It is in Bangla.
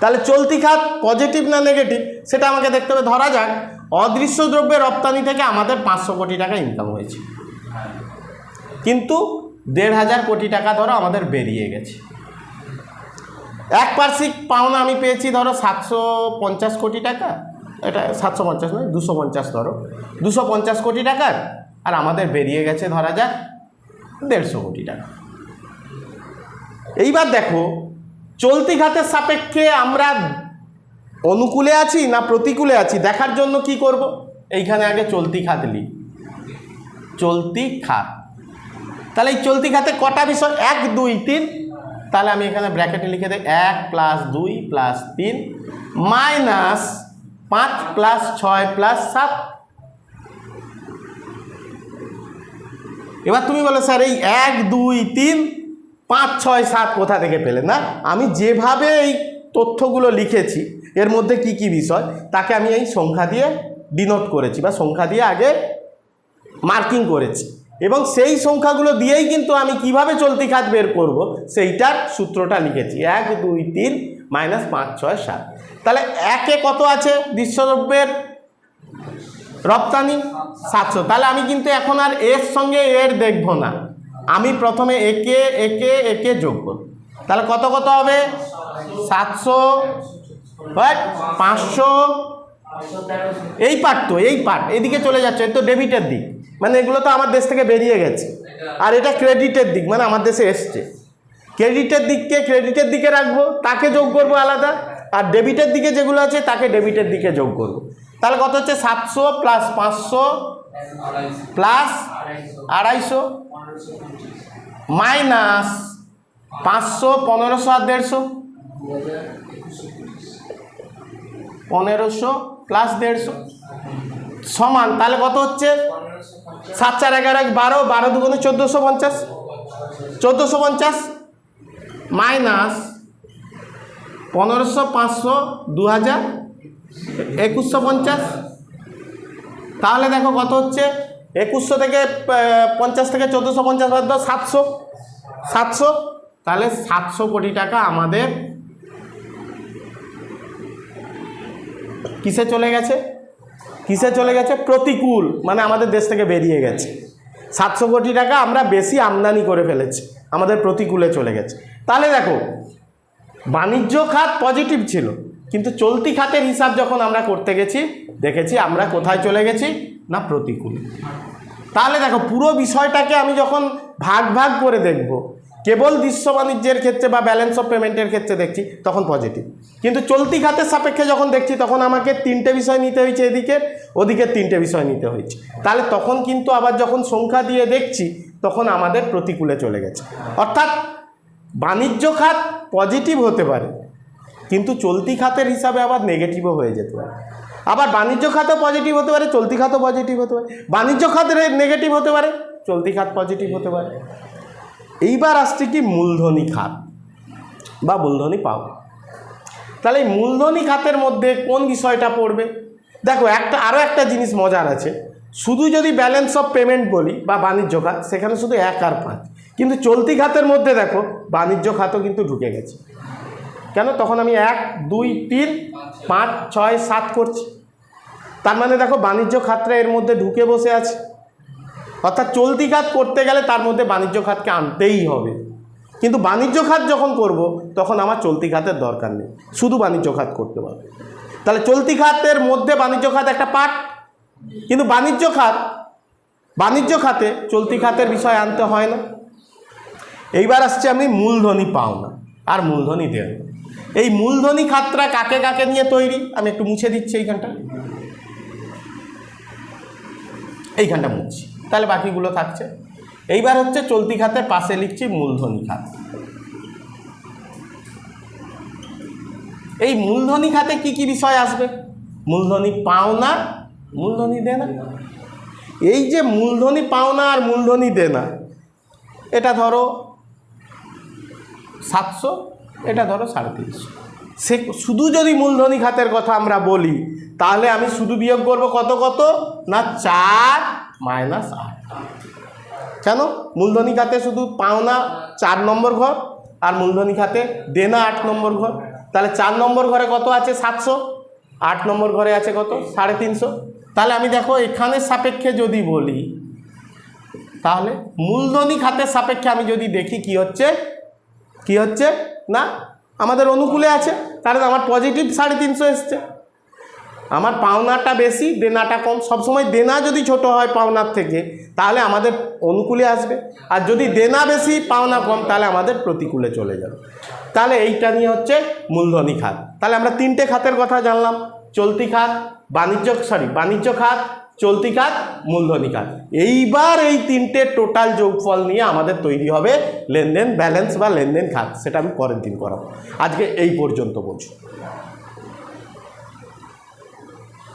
তাহলে চলতি খাত পজিটিভ না নেগেটিভ সেটা আমাকে দেখতে হবে। ধরা যাক অদৃশ্য দ্রব্যের রপ্তানি থেকে আমাদের 500 কোটি টাকা ইনকাম হয়েছে, কিন্তু 1500 কোটি টাকা ধরো আমাদের বেরিয়ে গেছে। একপার্শ্বিক পাওনা আমি পেয়েছি ধরো 750 কোটি টাকা, এটা 750 নয় 250 ধরো, 250 কোটি টাকার, আর আমাদের বেরিয়ে গেছে ধরা যাক 150 কোটি টাকা। এইবার দেখো চলতি খাতের সাপেক্ষে আমরা অনুকূলে আছি না প্রতিকূলে আছি দেখার জন্য কি করব, এইখানে আগে চলতি খাত লিখ, চলতি খাত। তাহলে এই চলতি খাতে কটা বিষয়, 1 2 3, তাহলে আমি এখানে ব্র্যাকেটে লিখে দিই 1 + 2 + 3 মাইনাস 5 + 6 + 7। এবার তুমি বলো স্যার এই 1 2 3 5 6 7 কোথা থেকে পেলে? না, আমি যেভাবে এই তথ্যগুলো লিখেছি এর মধ্যে কি কি বিষয় তাকে আমি এই সংখ্যা দিয়ে ডিনোট করেছি বা সংখ্যা দিয়ে আগে মার্কিং করেছি, এবং সেই সংখ্যাগুলো দিয়েই কিন্তু আমি কিভাবে চলতি খাত বের করব সেইটার সূত্রটা লিখেছি। 1 2 3 মাইনাস 5 6 7। তাহলে 1-এ কত আছে দৃশ্যদ্রব্যের রপ্তানি? 700। তাহলে আমি কিন্তু এখন আর এর সঙ্গে এর দেখব না, আমি প্রথমে একে যোগ করব। তাহলে কত কত হবে? 700 500, এই পার্ট তো এই পার্ট এদিকে চলে যাচ্ছে, এর তো ডেবিটের দিক, মানে এগুলো তো আমার দেশ থেকে বেরিয়ে গেছে, আর এটা ক্রেডিটের দিক মানে আমার দেশে এসছে। ক্রেডিটের দিককে ক্রেডিটের দিকে রাখবো, তাকে যোগ করব আলাদা, আর ডেবিটের দিকে যেগুলো আছে তাকে ডেবিটের দিকে যোগ করব। তাহলে কত হচ্ছে? 700 + 500 + 250 মাইনাস 500 1500 আর 150, 1500 + 150 সমান, তাহলে কত হচ্ছে? 7 4 11 12, 12 2 1450, 1450 মাইনাস 1500 500 2000 2150। তাহলে দেখো কত হচ্ছে? 2100 থেকে 50 থেকে 1450 বাদ দাও, 700। তাহলে 700 কোটি টাকা আমাদের কিসে চলে গেছে? কিসে চলে গেছে? প্রতিকূল, মানে আমাদের দেশ থেকে বেরিয়ে গেছে। 700 কোটি টাকা আমরা বেশি আমদানি করে ফেলেছি, আমাদের প্রতিকূলে চলে গেছে। তাহলে দেখো বাণিজ্য খাত পজিটিভ ছিল, কিন্তু চলতি খাতের হিসাব যখন আমরা করতে গেছি দেখেছি আমরা কোথায় চলে গেছি না প্রতিকূলে। তাহলে দেখো পুরো বিষয়টাকে আমি যখন ভাগ ভাগ করে দেখব, কেবল দৃশ্য বাণিজ্যের ক্ষেত্রে বা ব্যালেন্স অফ পেমেন্টের ক্ষেত্রে দেখছি তখন পজিটিভ, কিন্তু চলতি খাতের সাপেক্ষে যখন দেখছি তখন আমাকে 3টে বিষয় নিতে হয়েছে, এদিকে ওদিকে 3টে বিষয় নিতে হয়েছে। তাহলে তখন কিন্তু আবার যখন সংখ্যা দিয়ে দেখছি তখন আমাদের প্রতিকূলে চলে গেছে। অর্থাৎ বাণিজ্য খাত পজিটিভ হতে পারে, কিন্তু চলতি খাতের হিসাবে আবার নেগেটিভও হয়ে যেতে পারে। আবার বাণিজ্য খাতও পজিটিভ হতে পারে, চলতি খাতও পজিটিভ হতে পারে, বাণিজ্য খাতের নেগেটিভ হতে পারে, চলতি খাত পজিটিভ হতে পারে। এইবার আসছে কি মূলধনী খাত বা মূলধনী পাওনা। তাহলে এই মূলধনী খাতের মধ্যে কোন বিষয়টা পড়বে? দেখো আরও একটা জিনিস মজার আছে, শুধু যদি ব্যালেন্স অফ পেমেন্ট বলি বা বাণিজ্য খাত সেখানে শুধু 1 আর 5, কিন্তু চলতি খাতের মধ্যে দেখো বাণিজ্য খাতও কিন্তু ঢুকে গেছে। কেন? তখন আমি 1 2 3 5 6 7 করছি, তার মানে দেখো বাণিজ্য খাতটা এর মধ্যে ঢুকে বসে আছে। অর্থাৎ চলতি খাত করতে গেলে তার মধ্যে বাণিজ্য খাতকে আনতেই হবে, কিন্তু বাণিজ্য খাত যখন করব তখন আমার চলতি খাতের দরকার নেই, শুধু বাণিজ্য খাত করতে পারবো। তাহলে চলতি খাতের মধ্যে বাণিজ্য খাত একটা পার্ট, কিন্তু বাণিজ্য খাতে চলতি খাতের বিষয় আনতে হয় না। এইবার আসছে আমি মূলধনী পাওনা আর মূলধনী দেনা। এই মূলধনী খাতটা কাকে কাকে নিয়ে তৈরি আমি একটু মুছে দিচ্ছি, এইখানটা মুছছি, তাহলে বাকিগুলো থাকছে। এইবার হচ্ছে চলতি খাতের পাশে লিখছি মূলধনী খাত। এই মূলধনী খাতে কি কি বিষয় আসবে? মূলধনী পাওনা, মূলধনী দেনা। এই যে মূলধনী পাওনা আর মূলধনী দেনা, এটা ধরো 700, এটা ধরো 350। সে শুধু যদি মূলধনী খাতের কথা আমরা বলি তাহলে আমি শুধু বিয়োগ করব কত কত না 4 মাইনাস 8। কেন? মূলধনী খাতে শুধু পাওনা 4 নম্বর ঘর আর মূলধনী খাতে দেনা 8 নম্বর ঘর। তাহলে 4 নম্বর ঘরে কত আছে 700, 8 নম্বর ঘরে আছে কত 350। তাহলে আমি দেখো এখানের সাপেক্ষে যদি বলি, তাহলে মূলধনী খাতের সাপেক্ষে আমি যদি দেখি কি হচ্ছে না আমাদের অনুকূলে আছে, কারণ আমার পজিটিভ 350 এসছে। আমার পাওনাটা বেশি দেনাটা কম, সবসময় দেনা যদি ছোট হয় পাওনার থেকে তাহলে আমাদের অনুকূলে আসবে, আর যদি দেনা বেশি পাওনা কম তাহলে আমাদের প্রতিকূলে চলে যাবে। তাহলে এইটা নিয়ে হচ্ছে মূলধনী খাত। তাহলে আমরা 3টে খাতের কথা জানলাম, চলতি খাত, বাণিজ্য খাত, চলতি খাত, মূলধনী খাত। এইবার এই 3টে টোটাল যোগফল নিয়ে আমাদের তৈরি হবে লেনদেন ব্যালেন্স বা লেনদেন খাত, সেটা আমি পরের দিন করাবো। আজকে এই পর্যন্ত বুঝো।